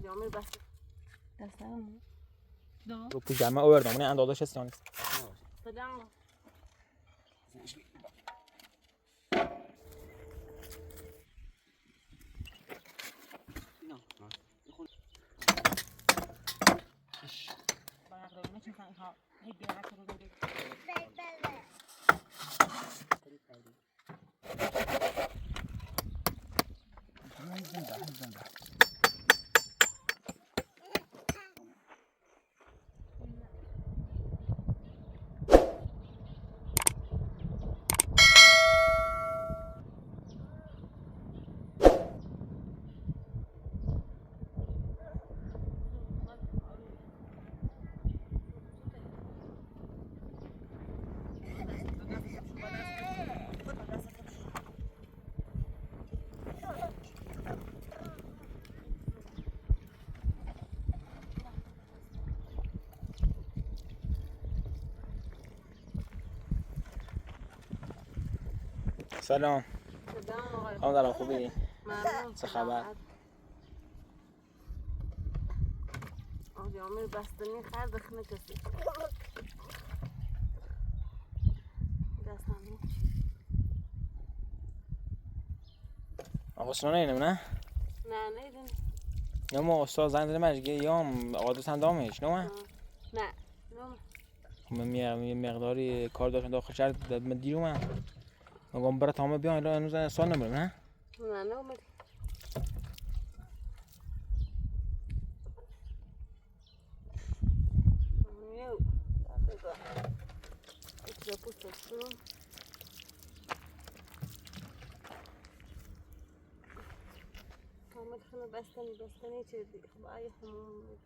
جامعه بس دستم دو رو پیژامه آوردم نه اندازش هستن طلع سلام آقا خوبی چه خبر جامعه بستنی خرد خنه کسی دستم آقا سنا نینم نه نیدن نه ما استاد زنگ زده مجگه یام عادت هم دامش نه من یه مقداری کار داشتم داخل شهر من دیر اومد میگم برات همه بیان الان هنوز سال نمیرم نه اومدی خنا بستنی چه دی خب آیه همون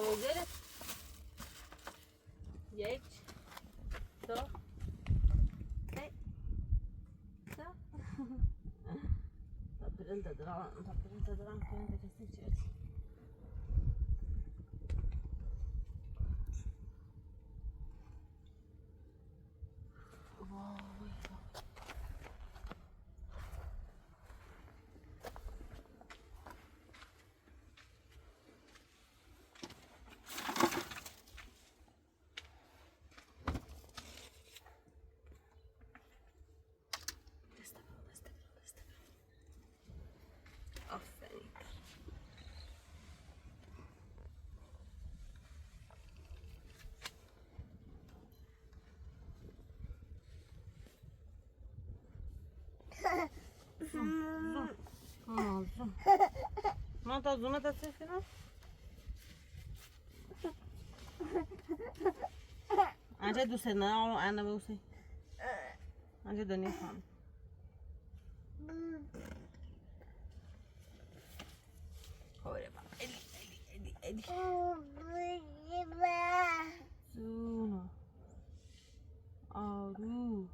موجودة یک دو سه تا درام کنید کسی چیه ما تا زومه تا چه نه آنجا دوست ندارم آن نبوسی آنجا دنیا خان خوره با ایلی زونا آرو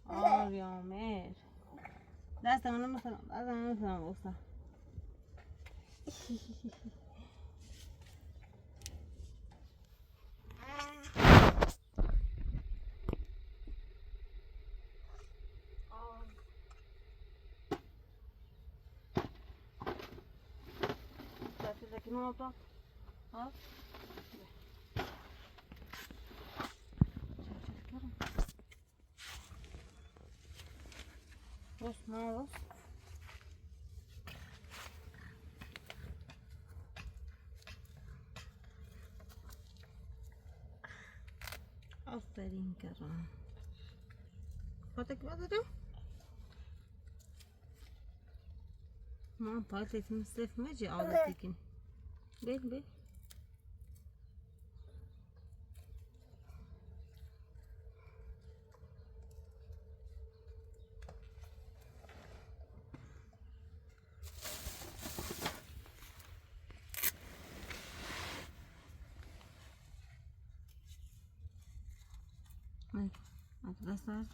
آریامر دست منو مثلا بوسا aqui não tá. Ó. Os malos. آفرین کردم پاتک بازدم ما پاتک مصرف مجی عادتی کن بل دست درد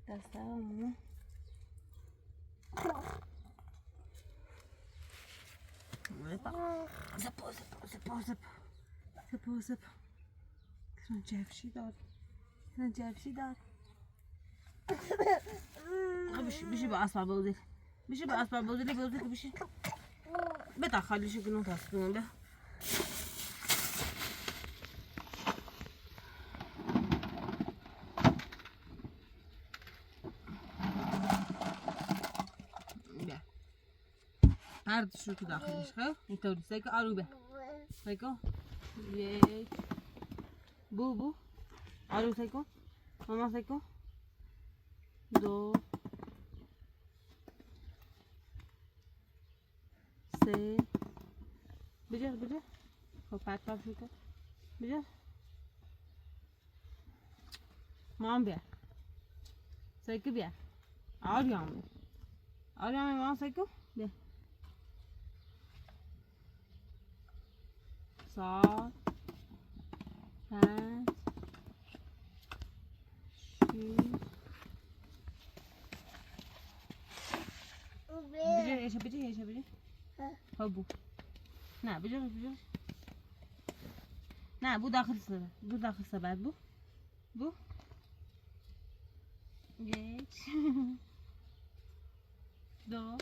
دست ماما زپ کن جفشی دار بشي بقى اسمع بوزيك بشي بقى اسمع بوزيك بشي بتاع خلي شكله تسكون ده هرد شو كده داخلش خير انت ودي سايكو عروبه سايكو يك بو عروب سايكو ماما سايكو دو سه بجا خب پاک شو کن بجا مام بیا سايكو بیا آریام ماما سايكو بیا 4 5 6 بجا خب بو نه بجا نه بو داخل سبد بو یک دو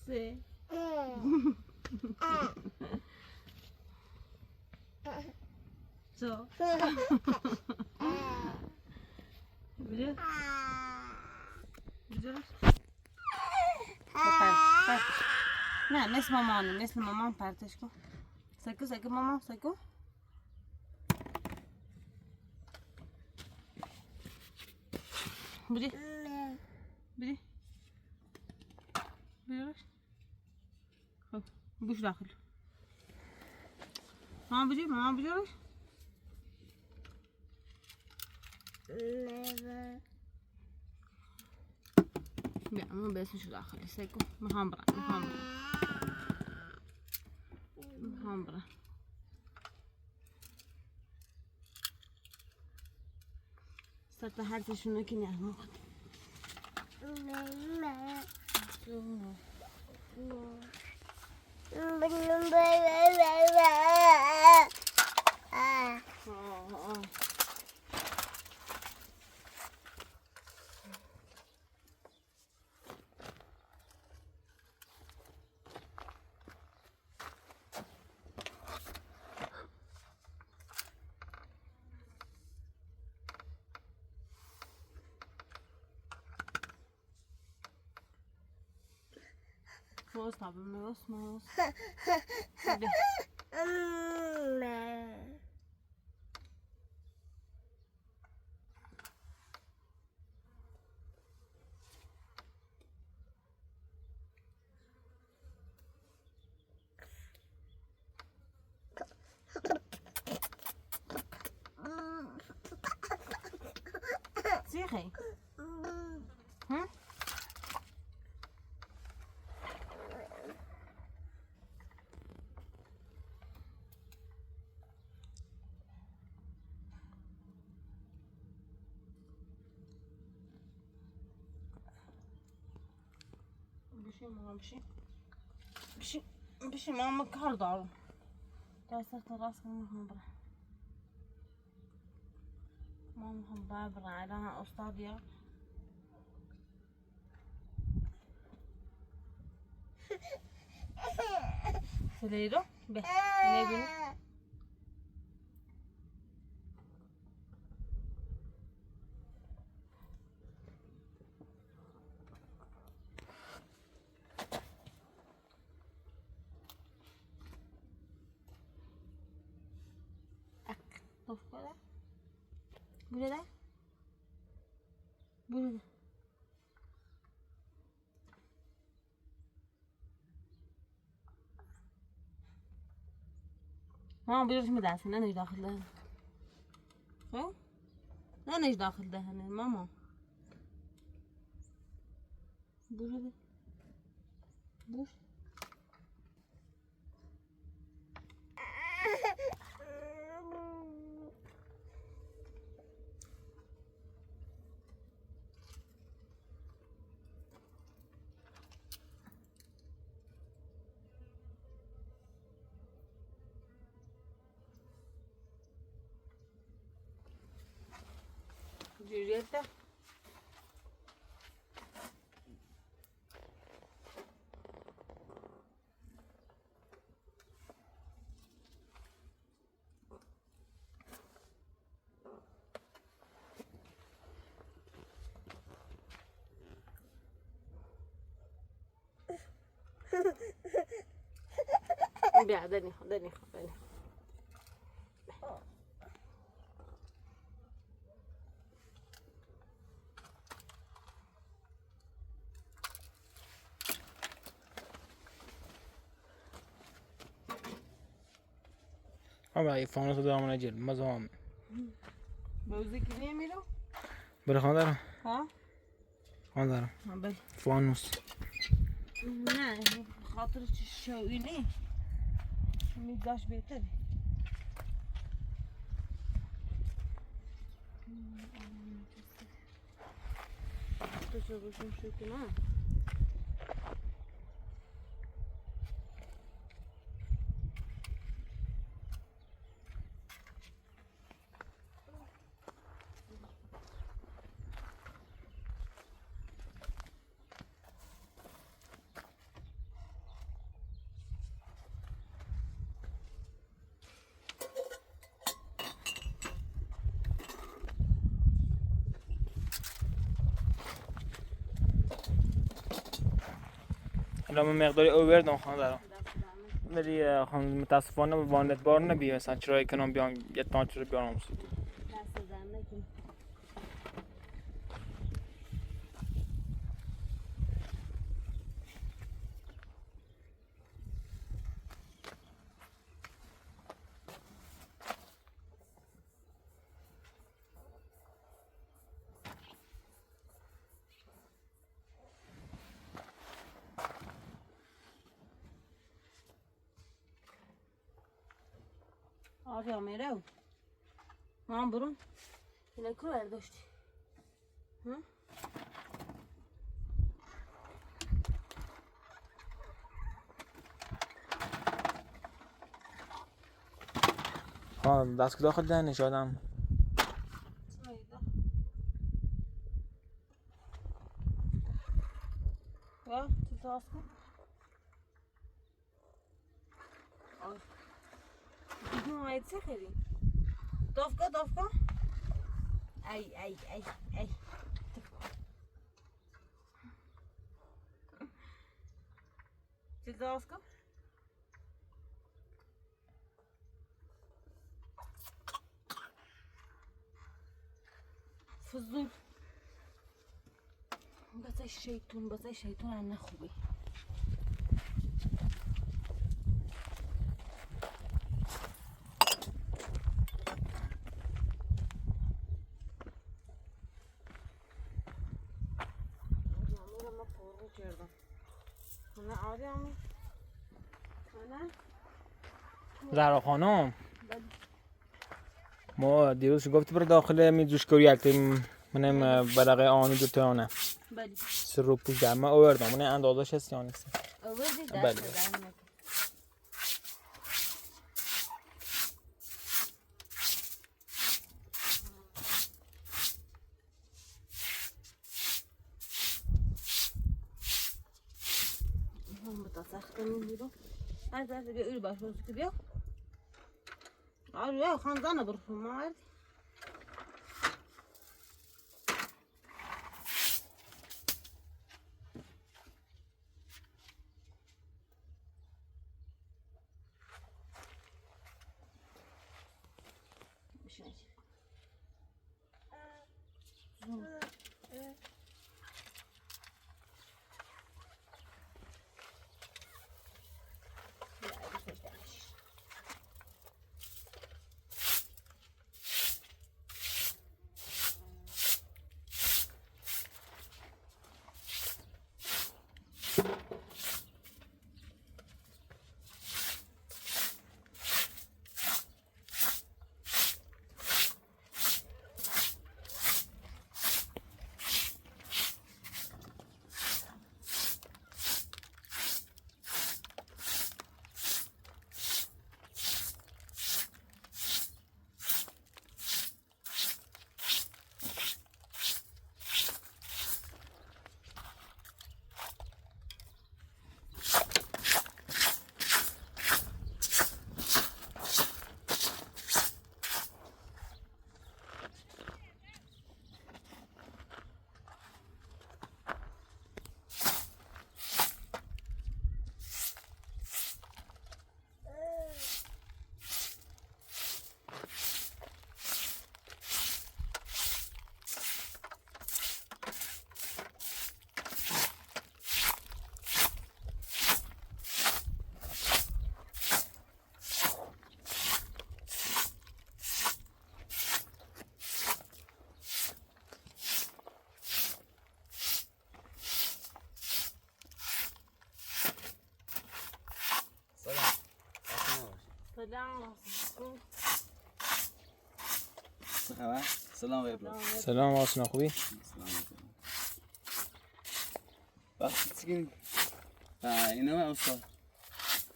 سه so بجا نه مثل مامان پرتش کن سايكو ماما سايكو بجي خب بوش داخل ماما بجي بیا مو بسش داخل سايكو محمرة صرت حالتي شنو كني اهمخ موز طبعا موز سيخي ها بشي ماما كار دارو تاسك راسك ماما هم بابرا على أستاذيا سليرو به نبي Burada. Burada. ما بيرش مدرسة أنا داخل لها خو أنا داخل لها ماما برو بوش Julieta. بيع دني دني دني ها فانوس دارم نجیل مزام بوزي كده ميرو بله خان دارم ها خان دارم بله فانوس نه خاطر شوقی نه میداش بهتره تو چه روشون شو نه الان من مقداری اوور دارم خان دارم ولی خان متاسفانه وانت بار نبی مثلا چرای کنم بیان یه تان چرا بیارم آقا میرو ما برون اینا کو برداشتی ها ها دست داخل ده نشادم وا تو تاسکو دیگه اومد چه خیلی دافکا ای چه دافکا فضول بس شیطون انه خوبه کردم نه آری آمی نه زهرا خانم ما دیروز گفتی برو داخل می جوش کوری التیم منم برقه آنی دو تانه بله سر رو پوش در من آوردم من اندازش هست یا نیست آوردی بله. دست دارم سخت میگیرم هر دفعه بیا اول باش روز که بیا آره خانزانه برو مرد سلام ابراهیم. سلام آسنا خوبی؟ وقتی که اینا من استاد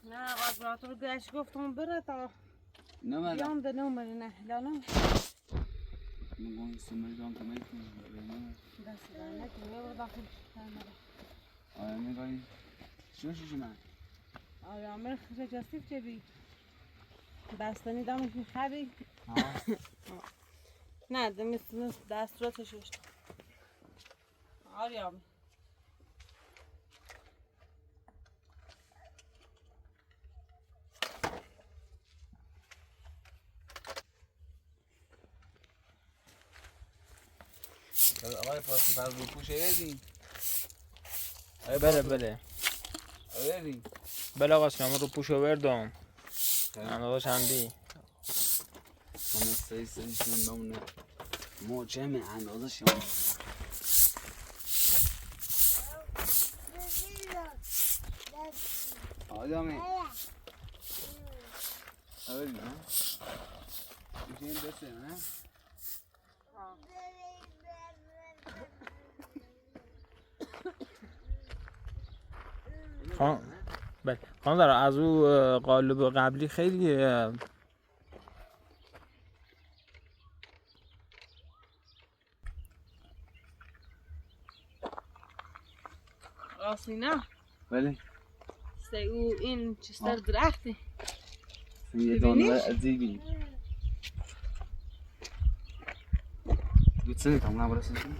نه آقا برات رو گشت گفتم بره تا نه بیام ده نومری نه لالا من سمر جان کمی کنم دست نه که میبر داخل آیا میگویی شو من آیا عمر خیلی جستیف چه بی دستانی دامش میخوابی نه دمیستونست دست را تشوشت آریام آقای پاسی بعد رو پوشه یدی بله یدی بله آقا سلام رو پوشو بردم اندازه چندی همه سری شون بمونه موچه اندازه شون آدمی آدمی نه میشه این بسه نه بله خانم داره از او قالب قبلی خیلی راستی نه بله سی او این چیستر درخته یه دانه عجیبی گوتسه نیتم نبرسشون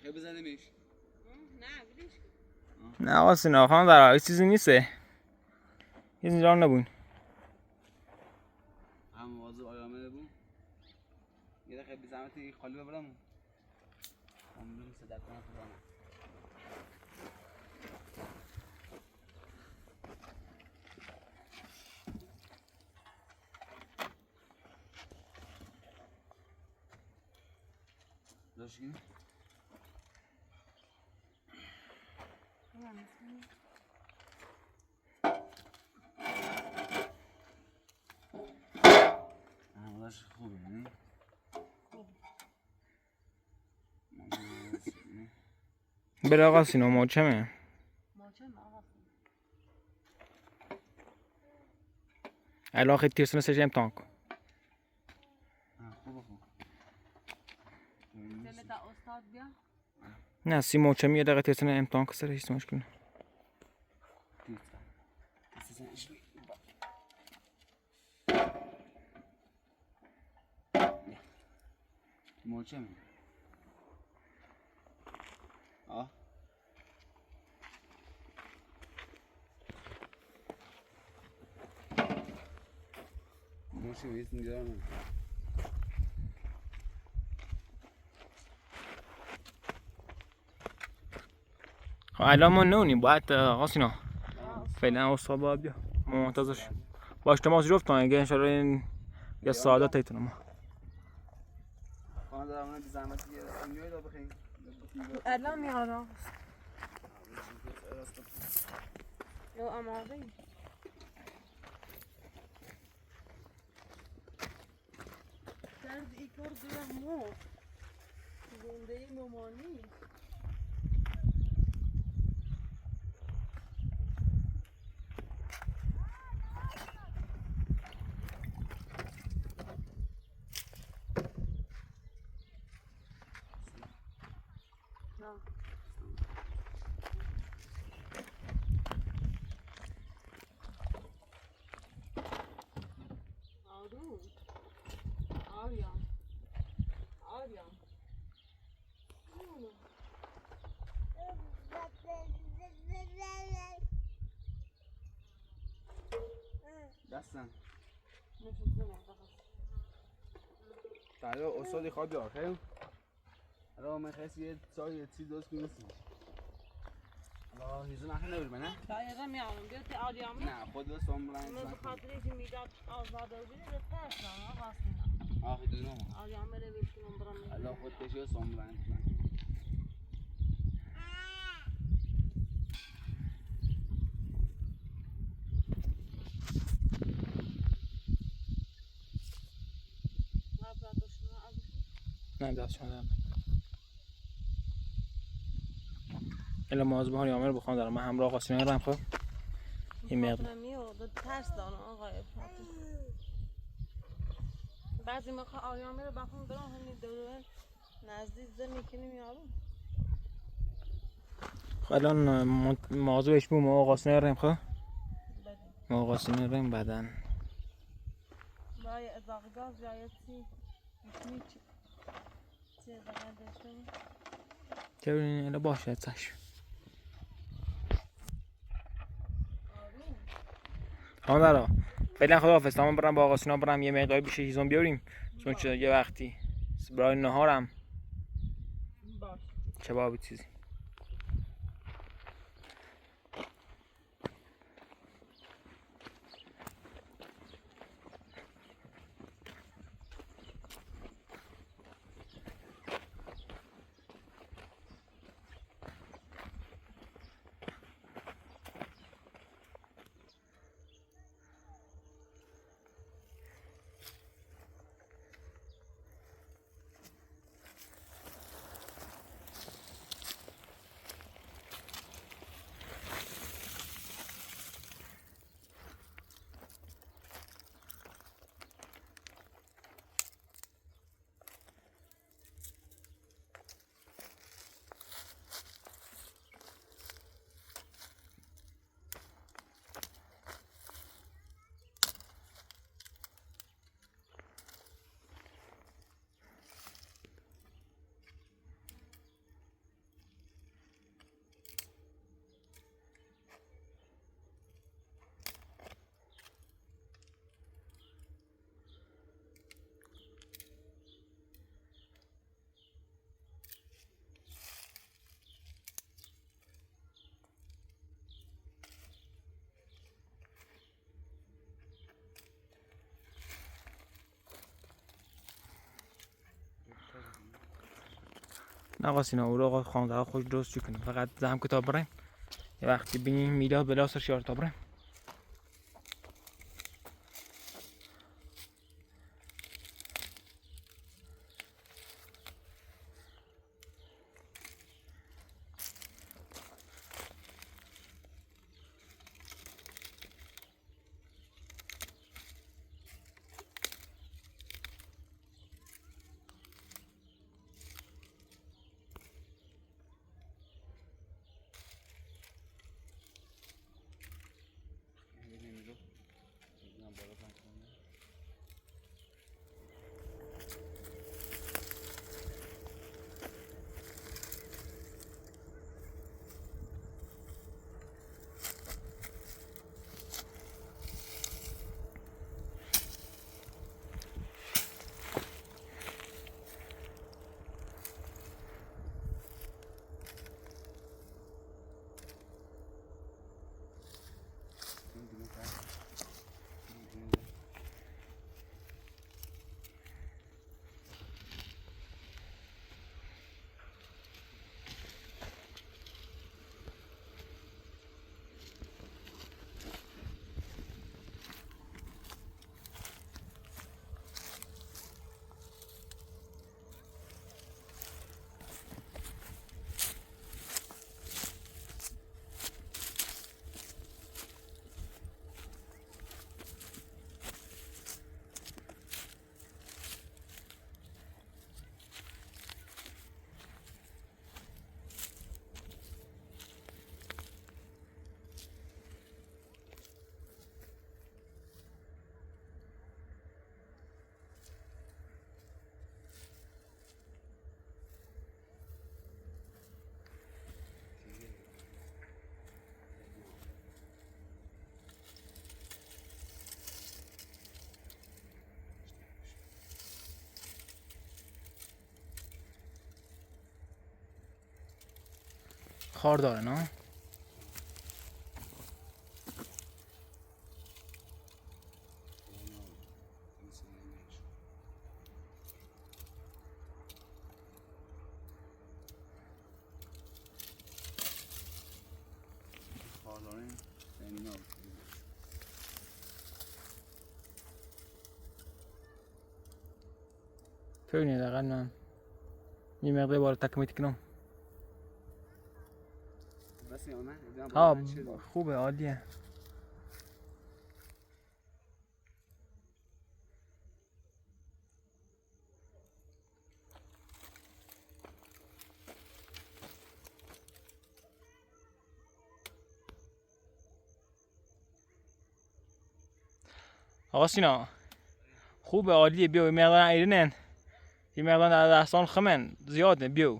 خیلی بزنیمش نه آقا سینا خانم داره هیچ چیزی نیسته هیچ اینجا نبون هم موضوع آیامه بود یه دقیقه بی زحمتی خالی ببرم عمرم صدق کنم خدانه داشتی؟ همش خوبه نه؟ بله آقا سینا موچمه الان خیلی تیرسونه سجه امتحان کن خوبه خوب تا استاد بیا نه سی موچمی یه دقیقه تیرسونه امتحان کن سر هیچ مشکل نه موچه می آه موچه بیست میگرانم الان ما نونیم باید قاسینا فعلا استاد باید بیا ما منتظر شیم باش تماس جفت تا اگه انشالله این یه ساعت تایتونه ما خانه دارم بی زحمتی میای دا بخیر الان میاد آقا لو اماده درد ای کار دورم مو گنده ممانی دستن تعالی استادی خواب بیار خیلی الان من خیلی یه چای یه چیز درست کنیم الان هیزو نخه نبیر منه شاید میام بیاد آدیام نه خود درست هم بلند من بخاطر اینکه میداد آزاده بودی به ترس آقا قاسم آخه دیدم آدیام بره بشینم برام الان خود تشیه سوم بلند نه دست شما دارم الا مواظب ها یامر بخوام دارم من همراه قاسمی رم خب این مقدار میاد ترس دارم آقای فاطمه بعضی موقع آریام رو بخون برام همین دور نزدیک زنی که نمیارم خب الان مواظبش بوم ما قاسمی رم خب ما قاسمی رم بدن برای اضافه گاز یا چی میچی چه دقیقشون چه ببینین الا باشه چشم خانم درا فعلا خداحافظ تمام برم با آقاسینا برم یه مقدار بیشه هیزم بیاریم چون چه یه وقتی برای نهارم باش کبابی چیزی نه قاسینا او رو خانم درا خوش درست کنیم فقط زحم کتاب بریم یه وقتی بینیم میلاد بلا سر شیار تا بریم خار داره نه؟ ببینید دقیقا من یه مقدار بار تکمیل کنم. بس یا نه؟ ها خوبه عالیه. آقا سینا خوبه عالیه، بیا یه مقدار ایرنن، یه مقدار در دستان خمن زیاده، بیو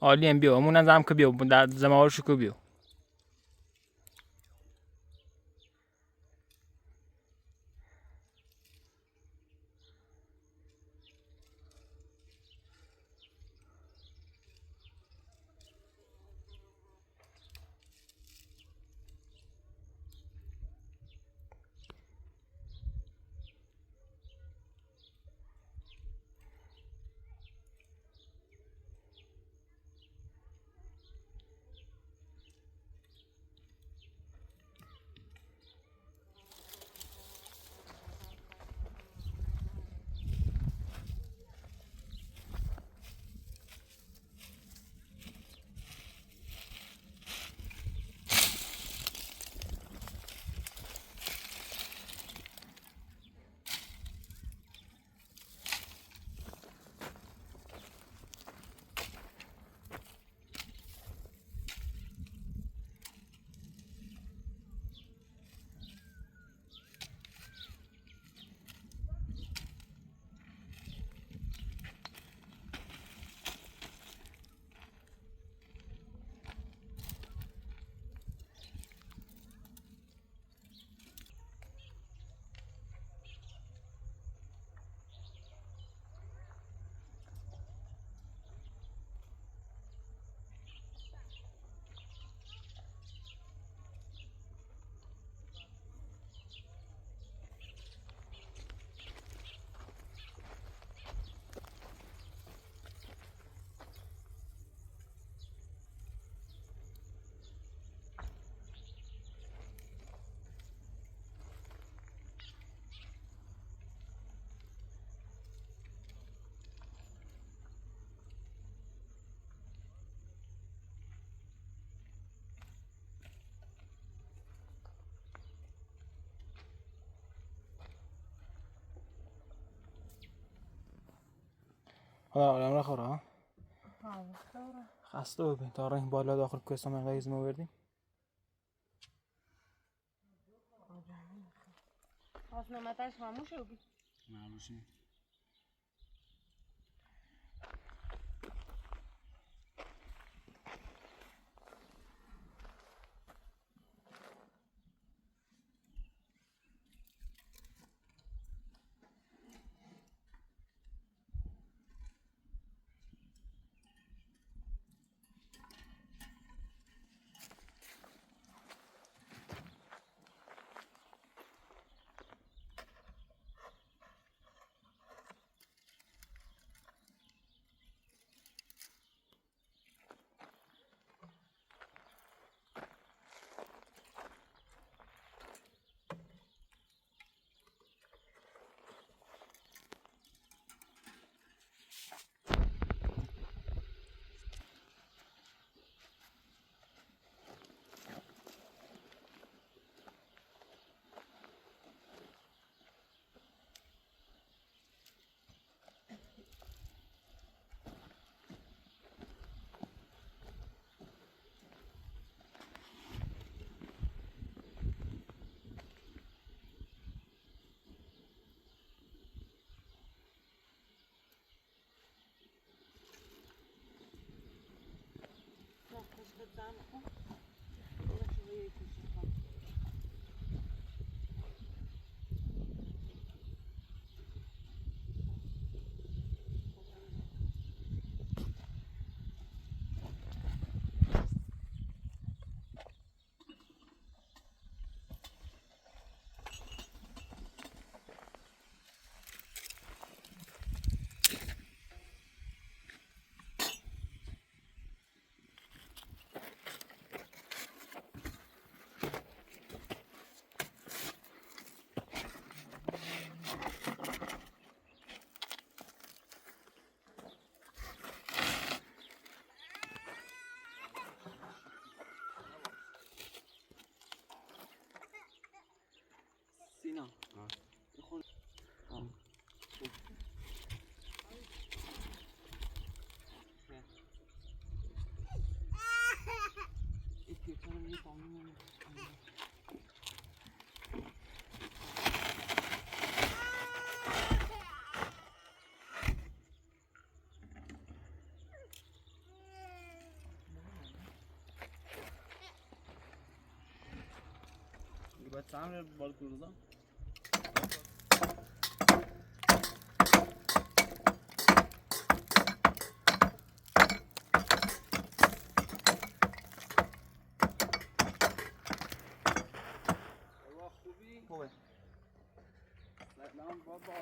عالیه. بیو همون نظام که بیو در زمارشو که بیو حالا آدم را خوره ها؟ خسته ببین تا این بالا داخل کوهستان مقدار ایزم آوردیم. آسنا متاش خاموشه بی معلومه. باید سهم بال کروزا خوبی؟ خوبه. سلام بابا.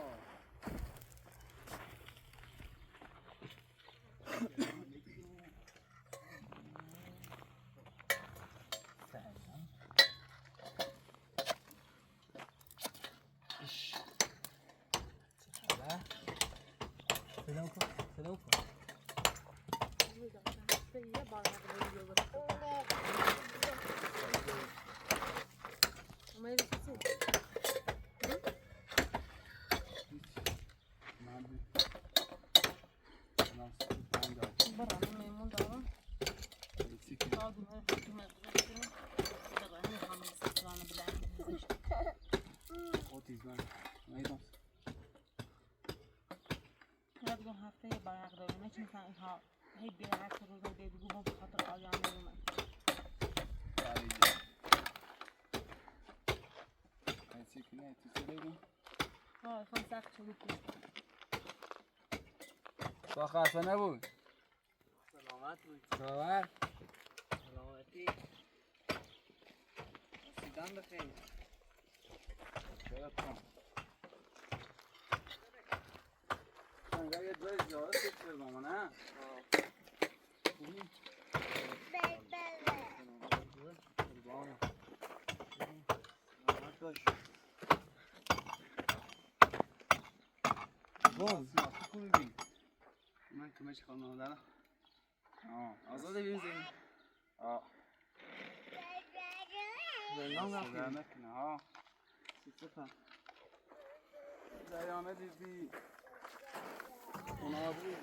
سلام کن. سلام کن. هفته یه برق داریم نه چی مثلا اینها هی بیره هر سه روز هی بگو ما بخاطر آیان داریم خواهم سخت شروع کنیم تو خسته نبود سلامت بود. باور سلامتی. رسیدن بخیر چرا کن انگار یه جای زیاده سکتر با من نه خوبی؟ سلامت باش. خوبی بی من کمش خواهم دارم آزاده بیم زیم زندان صدا رفتیم. نکنه ها سفر. دریانه دیدی اونا بود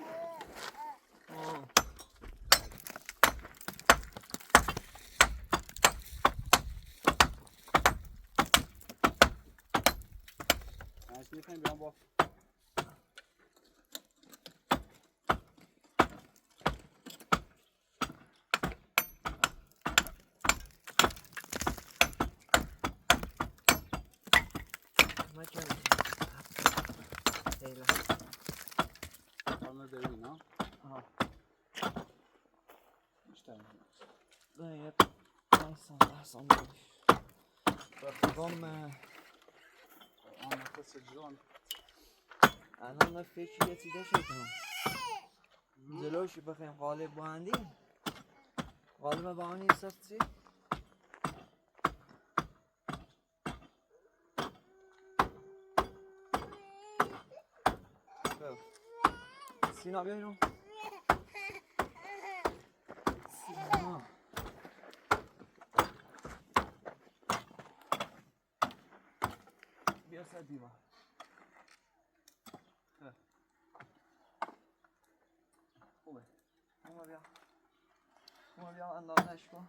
از میکنیم بیان با مکن. ایلا. خانه داری نه؟ آها. بیشتر نه یه 5 سال 10 سال بودش. بخوام آن نفس جان الان فکر یه چیزه شدم. جلوش بخوایم غالب باندیم. غالب باندیم سفت چی؟ سینا بیا اینو. سینا. بیا سر دیوار. خوبه. اونو بیا اندازش کن.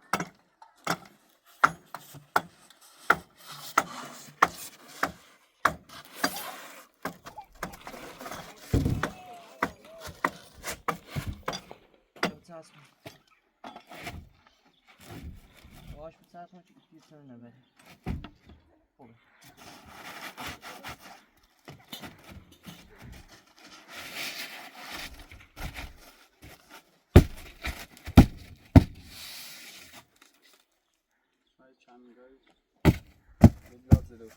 بچسب کن. باش بچسب کن که چیزی سر نبره. خوبه. چند میگایی بگیرد زلو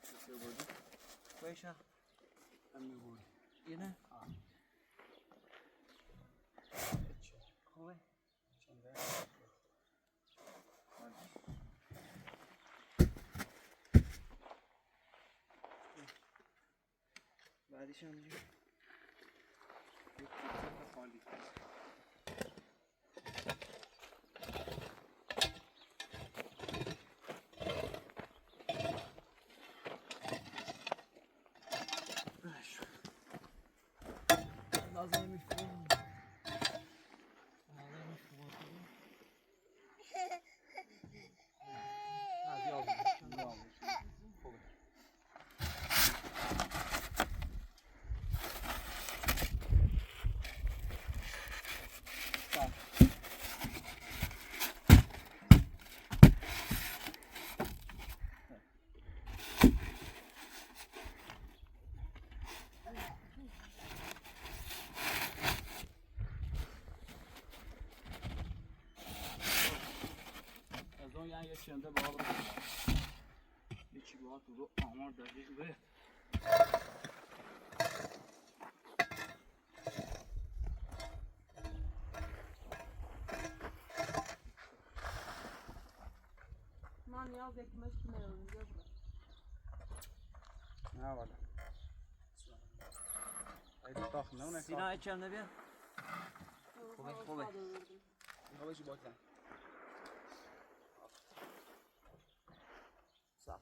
چیزی بودی؟ بایشا هم میبود یه نه؟ خوبه؟ چنده؟ بعدیش هم میگه یک چیز خالی لازم میفهم یه چنده با آب یه چی با تو رو آمار دقیق به من نیاز یکیمش که میرونیده بود نه والا ایدی تاخ نونه سینا چم نبیا خوبه اینا باشی باکن صاف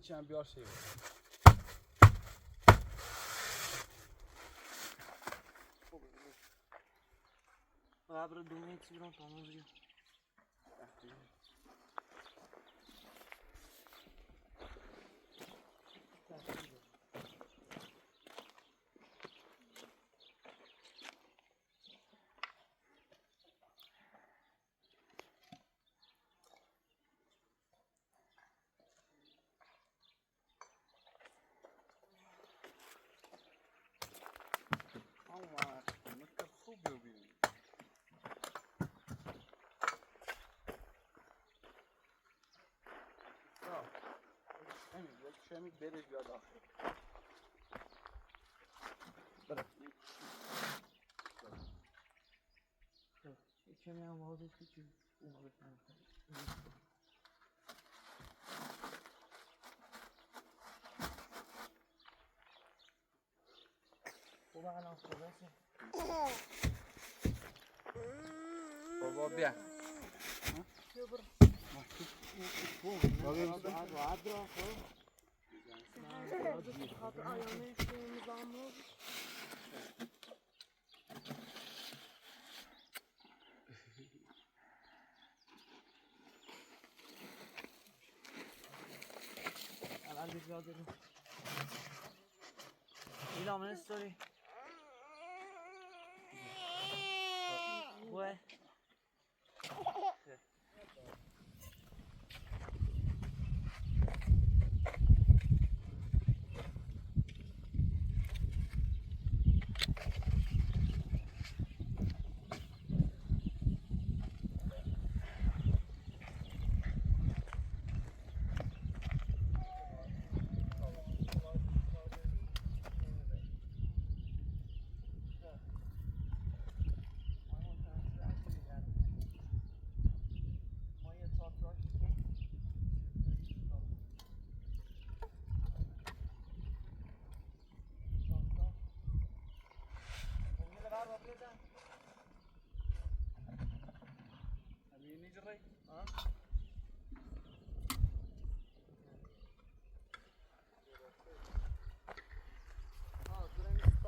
چند بیار شیب قبر دومی چی برام تمام خوب ببینیم شمید برش بیاد آخر بره کمی هم واضح که اون بکنم خوبه الان خوبه بابا بیا الان دیگه داریم اینا من استوری خوبه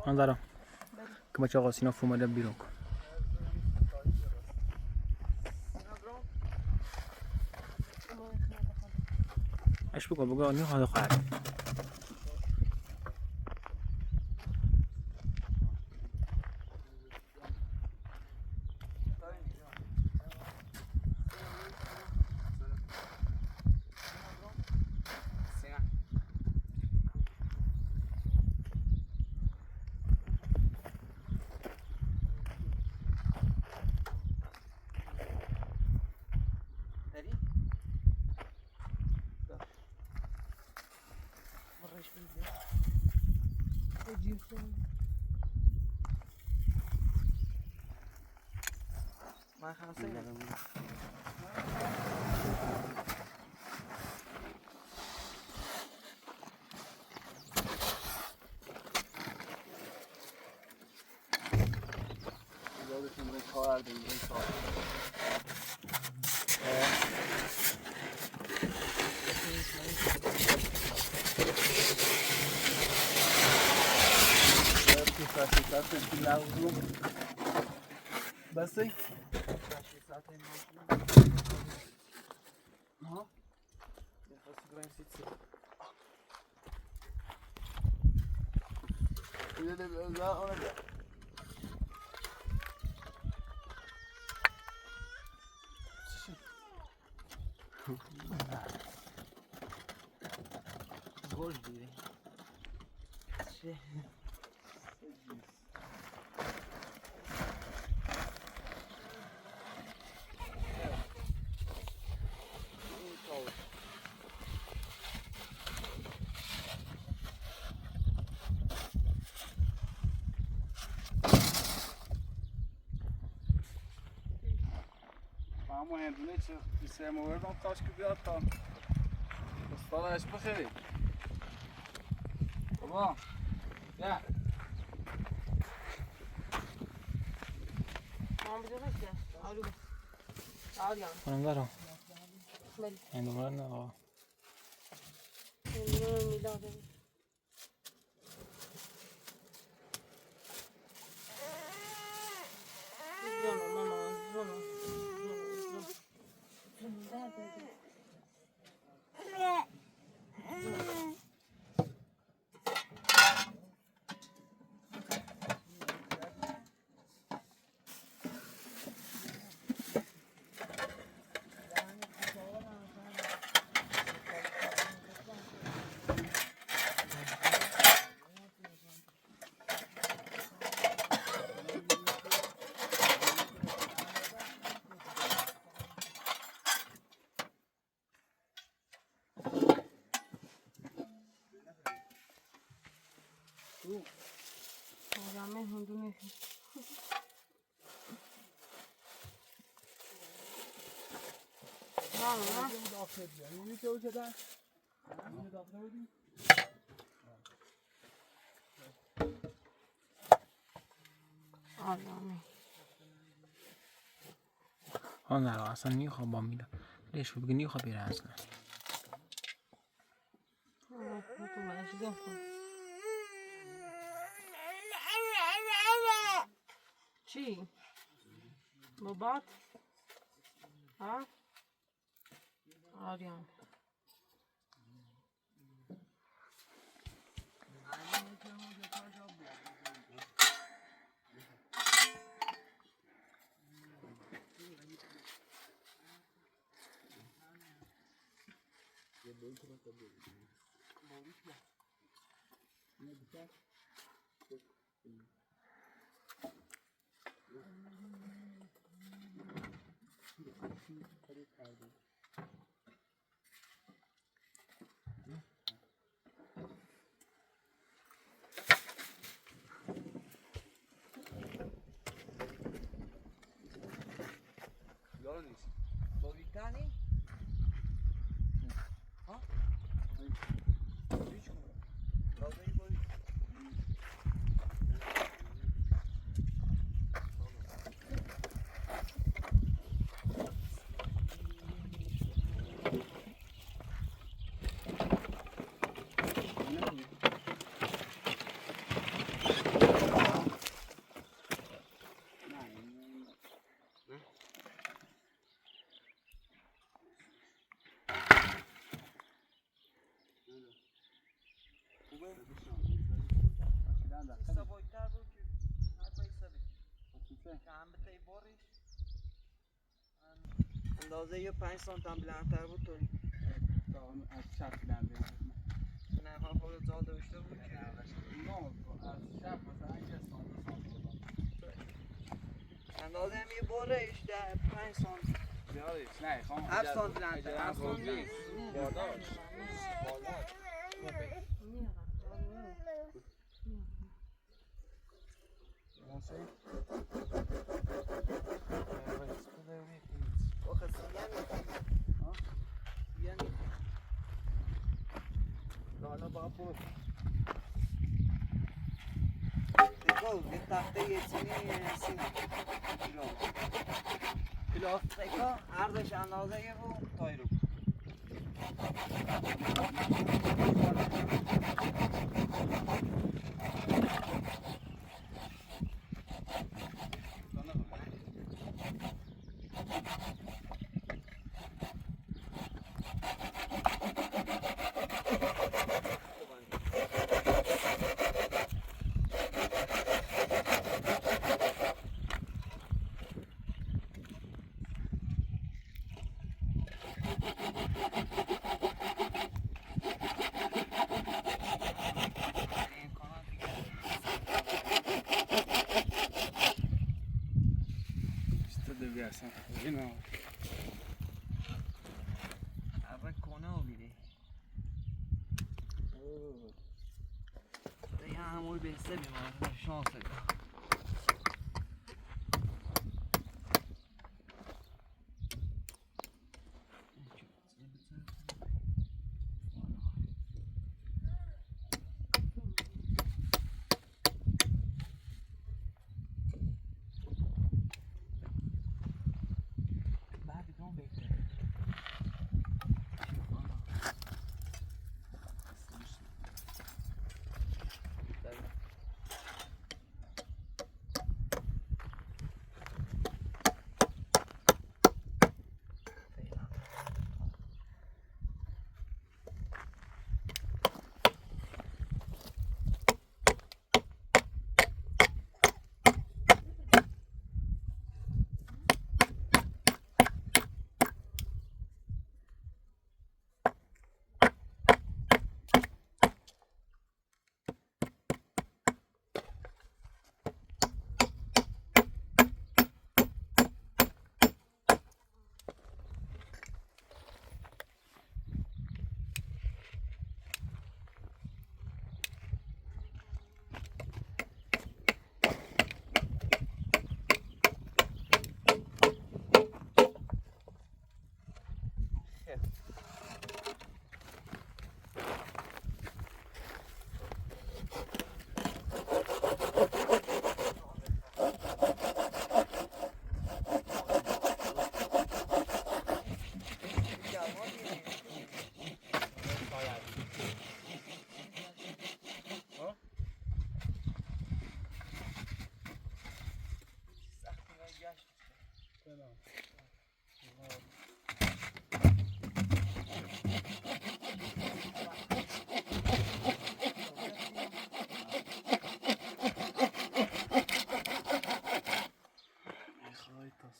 من دارم که بچه آقا سینا فومده بیرون کن اش بگو بگو آنی خواهد خواهد من خمسه یادتون به کار داریم بس ای ها گل دیدی چه همون هندونه چه سه مورد هم تاش که بیاد تا استادش بخیری بابا یا Tamam bir de bak ya. Al bak. Al yani. Hanım var o. Böyle. Yani numara ne o? Bunu milade. Zono mama zono. آدمه هندونه آدمه آن در اصلا نیخواب با میدم لیش بگی نیخواب بیره اصلا تو باش گفتم چی؟ بابات؟ ها؟ آریان یارو نیست با ویتانی؟ ها؟ هیچ کنم لازمی بایی ایستا بایتر بود که هر با ایستا بید که هم بتایی باریش اندازه یه 5 سانت هم بلندتر بود طوری از شب بلنده نه هم خود زال داشته بود که از شب مثلا یه اندازه هم یه باریش در 5 سانت یارش نه خواهم 7 سانت بلندتر 7 سانت نیست بارداش آخه سیگه نیست حالا با بود دیگه یه تخته یه سینی پلاستیکا عرضش اندازه یه بود تایرو بیارسن اینا اول کنه ها بیره دیگه هموی بسته بیمار شانس دید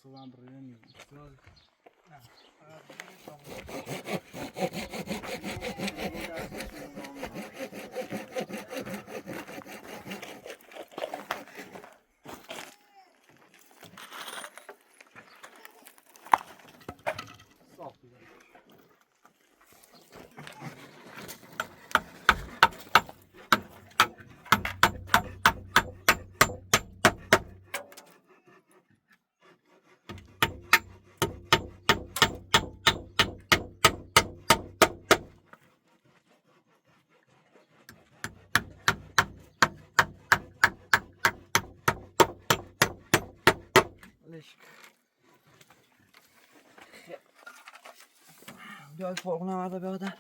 صبحم بریم جای فرق نمرده بیادر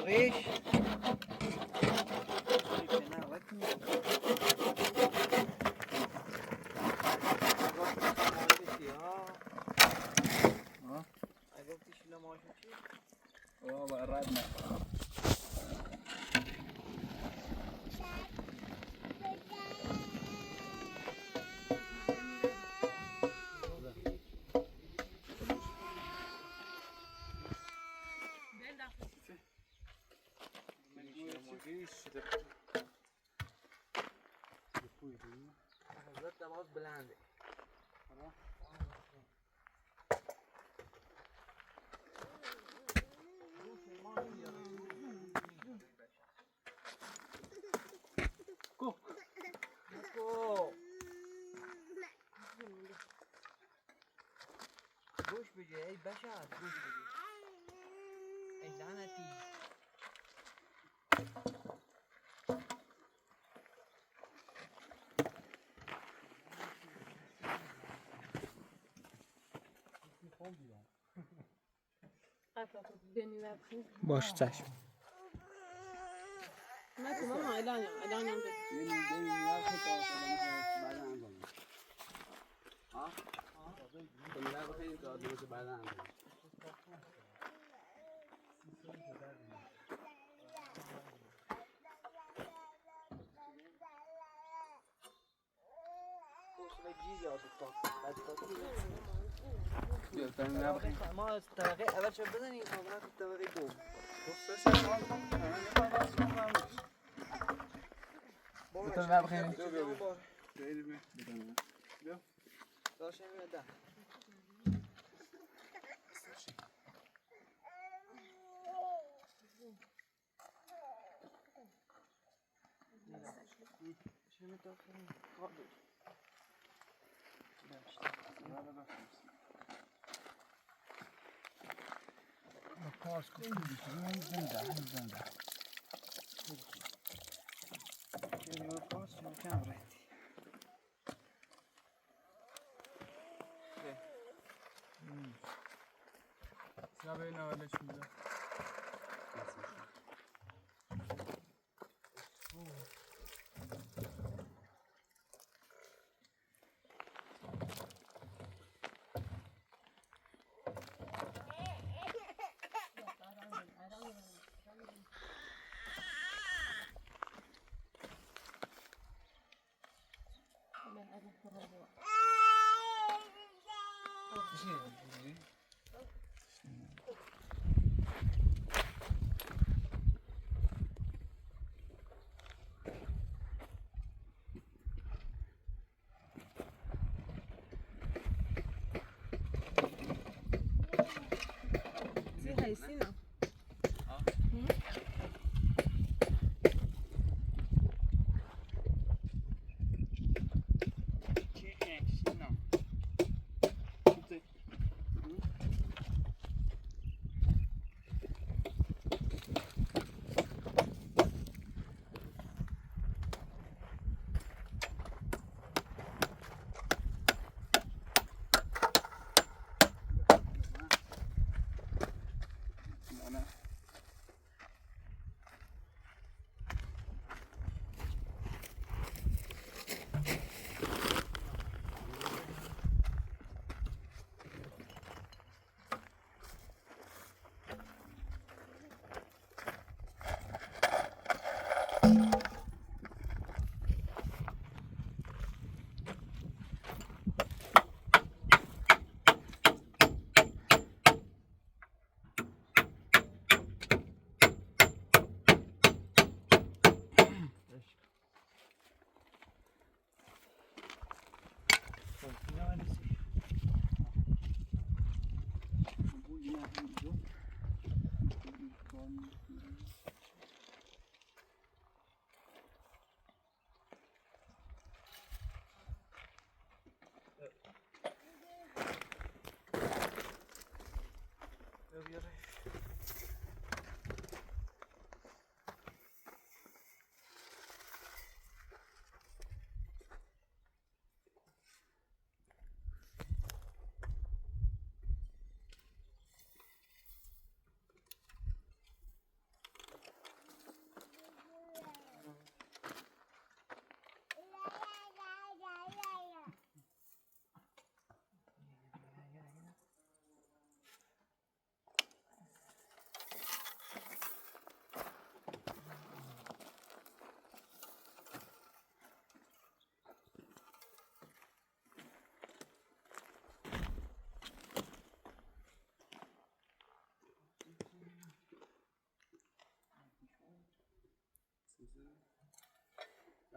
ریش باز بلنده گوش بگیر ای بشر گوش بگیر ای لعنتی باش چشم نه تو ماما الان ما از طبقه اول چه بزنیم تا برای طبقه دوم بتون ver bakayım. داشتم میدم شنو داخل قابل Paus koymuş. Zinde. شنو پاس شنو کمره Ya ben öyle şimdi. زي هاي سينا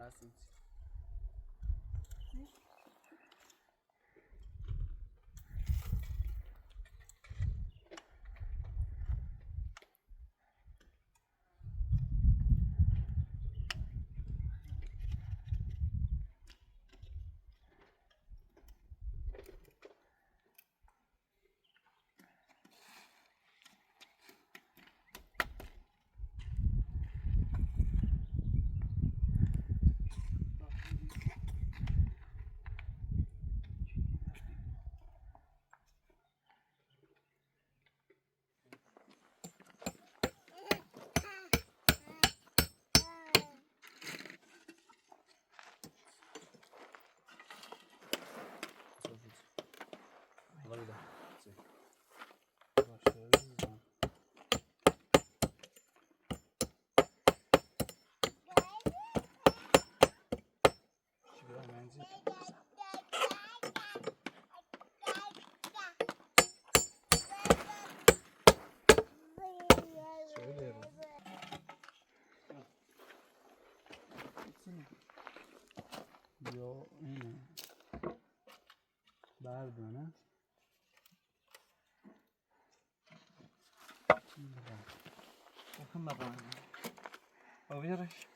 Lassen یا اینه بردونه Bakın da bana. Alıyoruz.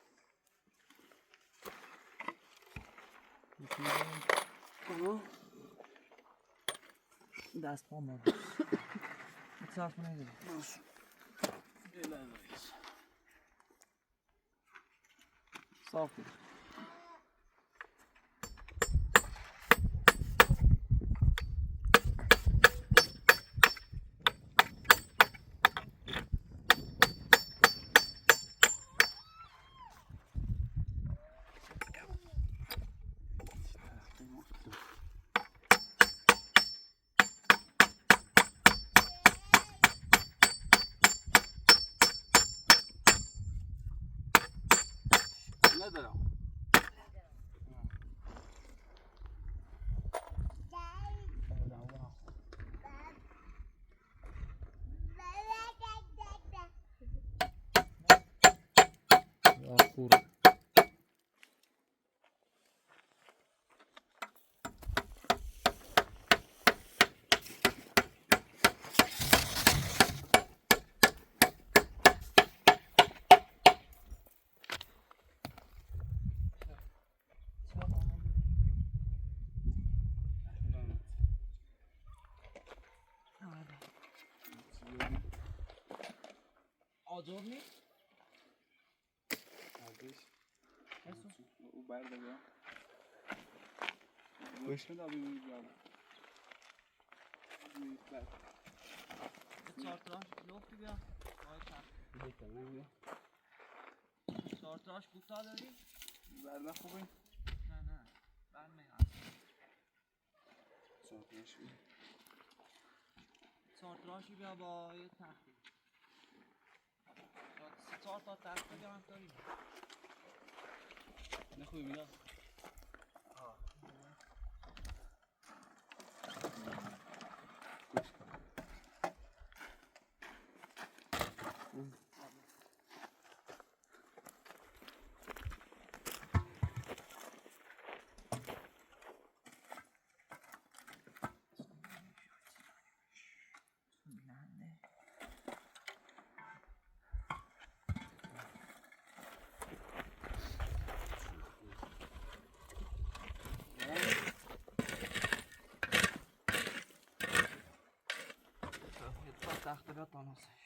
Tamam. Dest olmadı. İtiraf neydi? Nasıl? İlerleyiz. Sağ ol. Ne de Ya kurwa. Acor ne? Kardeş. O berde ya. Başka da bir müzik var. Çartıraş yoktu ya. Vay çarp. Tamam ya. Çartıraş bukta dاری? Berde خوبه. نه برمیاد. چارتراشی بیا با یه تختی. سه چهار تا تخت بگم داریم. نه خوبه میاد. تخت بیا تانوسش.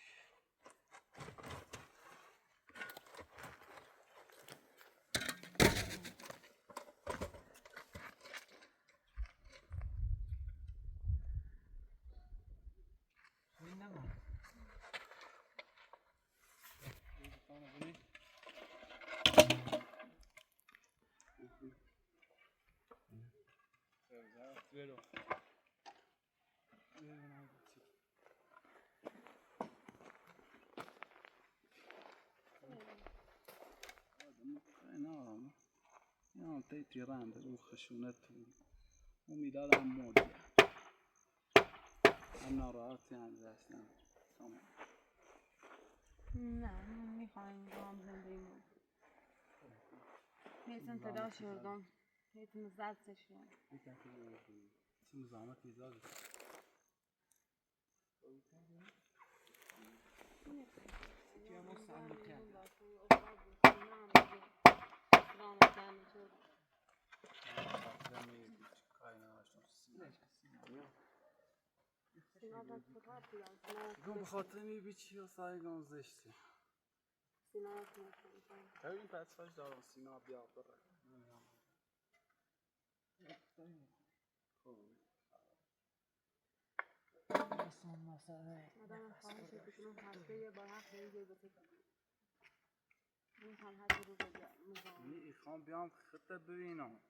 نه تی تیرنده او خشونت او میدادم مودی هم ناراحتی هم دستم تمام نه من میخوایم با هم زندگی مون هیتون تدا شردم هیتون زد سشون اسم زحمت ایزاده Türkiye bu sandıkken. گم بخاطر میبی چی و سایگان زشتی ببین پسفاش دارم سینا بیا بره Son masada. آدم خواهش بکنم هفته یه بار حق اینجا بسید این هم هر رو بگم این خواهم بیام خطه ببینم